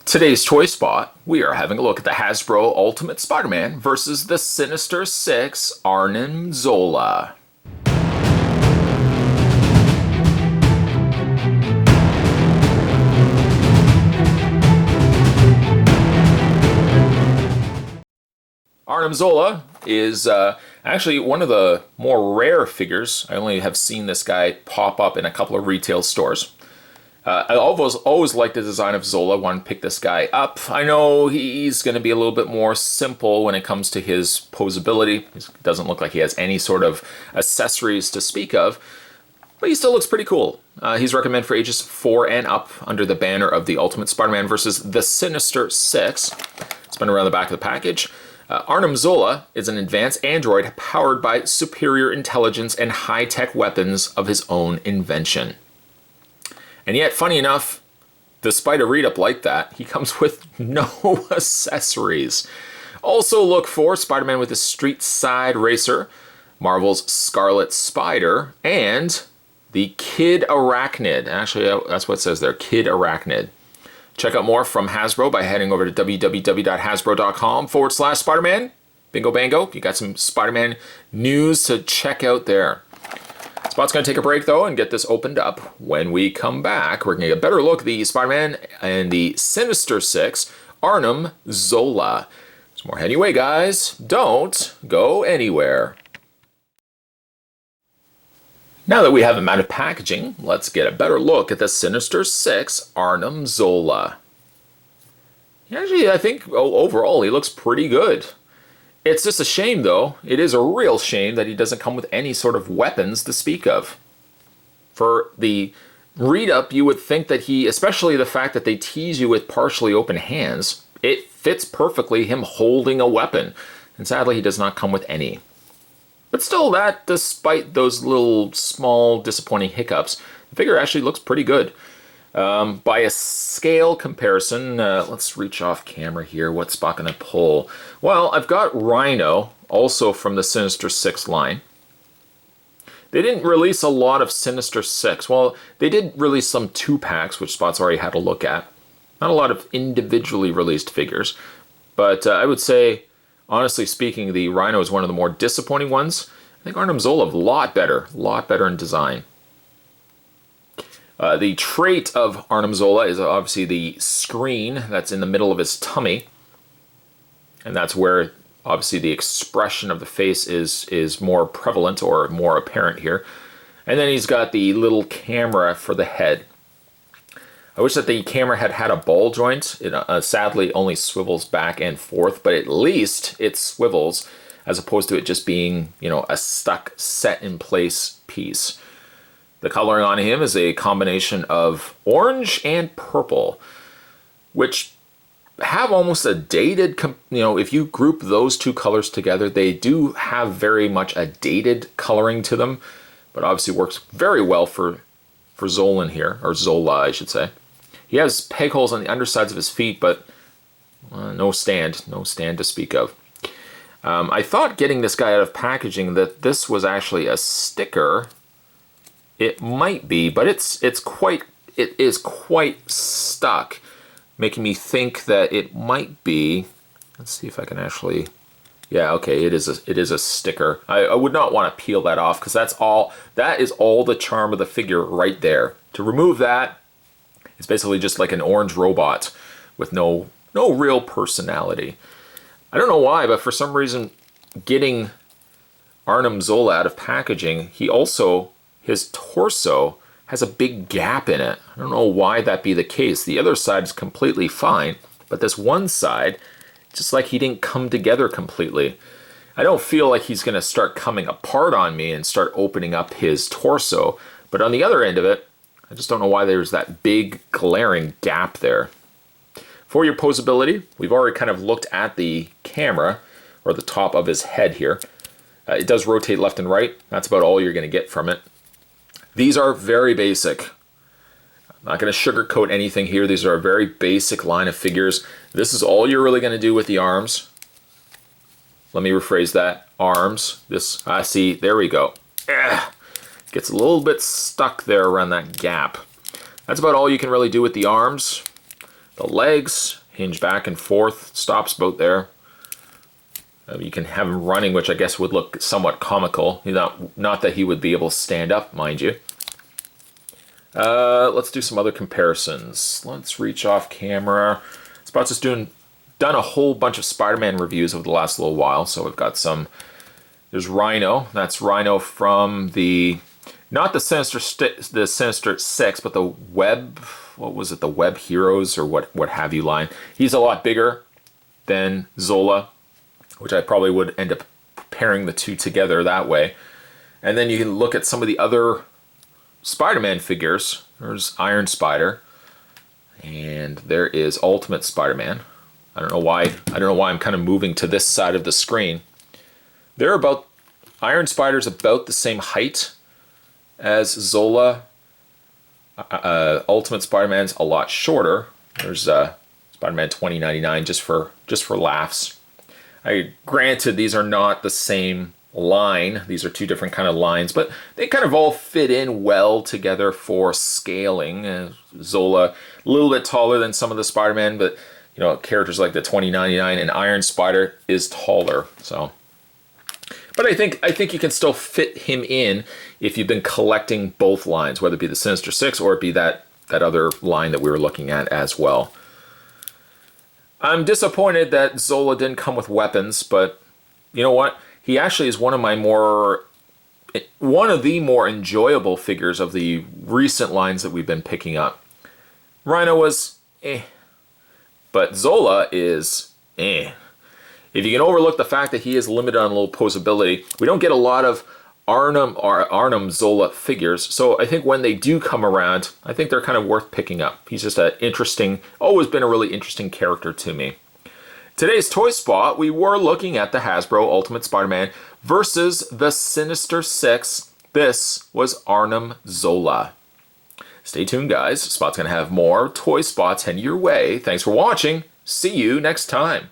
Today's Toy Spot, we are having a look at the Hasbro Ultimate Spider-Man versus the Sinister 6 Arnim Zola. Arnim Zola is actually one of the more rare figures. I only have seen this guy pop up in a couple of retail stores. I always liked the design of Zola, wanted to pick this guy up. I know he's going to be a little bit more simple when it comes to his posability. He doesn't look like he has any sort of accessories to speak of, but he still looks pretty cool. He's recommended for ages 4 and up under the banner of the Ultimate Spider-Man versus the Sinister 6. Spin around the back of the package. Arnim Zola is an advanced android powered by superior intelligence and high-tech weapons of his own invention. And yet, funny enough, despite a read-up like that, he comes with no accessories. Also look for Spider-Man with a street side racer, Marvel's Scarlet Spider, and the Kid Arachnid. Actually, that's what it says there, Kid Arachnid. Check out more from Hasbro by heading over to www.hasbro.com/Spider-Man. Bingo bango, you got some Spider-Man news to check out there. Spot's going to take a break, though, and get this opened up. When we come back, we're going to get a better look at the Spider-Man and the Sinister 6, Arnim Zola. Some more heading away, guys. Don't go anywhere. Now that we have him out of packaging, let's get a better look at the Sinister 6, Arnim Zola. Actually, I think overall he looks pretty good. It's just a shame, though. It is a real shame that he doesn't come with any sort of weapons to speak of. For the read-up, you would think that he, especially the fact that they tease you with partially open hands, it fits perfectly him holding a weapon. And sadly, he does not come with any. But still, that, despite those little small disappointing hiccups, the figure actually looks pretty good. By a scale comparison, let's reach off camera here. What's Spot going to pull? Well, I've got Rhino, also from the Sinister 6 line. They didn't release a lot of Sinister 6. Well, they did release some 2-packs, which Spot's already had a look at. Not a lot of individually released figures. But I would say, honestly speaking, the Rhino is one of the more disappointing ones. I think Arnim Zola a lot better in design. The trait of Arnim Zola is obviously the screen that's in the middle of his tummy. And that's where, obviously, the expression of the face is more prevalent or more apparent here. And then he's got the little camera for the head. I wish that the camera had had a ball joint. It sadly only swivels back and forth, but at least it swivels as opposed to it just being, you know, a stuck, set-in-place piece. The coloring on him is a combination of orange and purple, which have almost a dated, you know, if you group those two colors together, they do have very much a dated coloring to them, but obviously works very well for Zolan here, or Zola, I should say. He has peg holes on the undersides of his feet, but no stand to speak of. I thought getting this guy out of packaging that this was actually a sticker. It might be, but it is quite stuck, making me think that it might be. Let's see if I can actually. Yeah, okay, it is a sticker. I would not want to peel that off because that is all the charm of the figure right there. To remove that, it's basically just like an orange robot with no real personality. I don't know why, but for some reason, getting Arnim Zola out of packaging, his torso has a big gap in it. I don't know why that be the case. The other side is completely fine, but this one side, just like he didn't come together completely. I don't feel like he's going to start coming apart on me and start opening up his torso, but on the other end of it, I just don't know why there's that big glaring gap there. For your posability, we've already kind of looked at the camera, or the top of his head here. It does rotate left and right. That's about all you're going to get from it. These are very basic. I'm not going to sugarcoat anything here. These are a very basic line of figures. This is all you're really going to do with the arms. Let me rephrase that. Arms. See, there we go. Gets a little bit stuck there around that gap. That's about all you can really do with the arms. The legs hinge back and forth, stops about there. You can have him running, which I guess would look somewhat comical. Not that he would be able to stand up, mind you. Let's do some other comparisons. Let's reach off camera. Spot's just done a whole bunch of Spider-Man reviews over the last little while. So we've got some. There's Rhino. That's Rhino from the not the Sinister 6, but the Web. What was it? The Web Heroes or what have you line. He's a lot bigger than Zola, which I probably would end up pairing the two together that way. And then you can look at some of the other Spider-Man figures. There's Iron Spider, and there is Ultimate Spider-Man. I don't know why I'm kind of moving to this side of the screen. Iron Spider's about the same height as Zola. Ultimate Spider-Man's a lot shorter. There's Spider-Man 2099 just for laughs. Granted, these are not the same line. These are two different kind of lines, but they kind of all fit in well together for scaling. Zola, a little bit taller than some of the Spider-Man, but you know, characters like the 2099 and Iron Spider is taller. So, but I think you can still fit him in if you've been collecting both lines, whether it be the Sinister 6 or it be that other line that we were looking at as well. I'm disappointed that Zola didn't come with weapons, but you know what? He actually is one of the more enjoyable figures of the recent lines that we've been picking up. Rhino was but Zola is If you can overlook the fact that he is limited on low posability, we don't get a lot of Arnim Zola figures, so I think when they do come around, I think they're kind of worth picking up. He's just always been a really interesting character to me. Today's Toy Spot, we were looking at the Hasbro Ultimate Spider-Man versus the Sinister 6. This was Arnim Zola. Stay tuned, guys. Spot's going to have more Toy Spots heading your way. Thanks for watching. See you next time.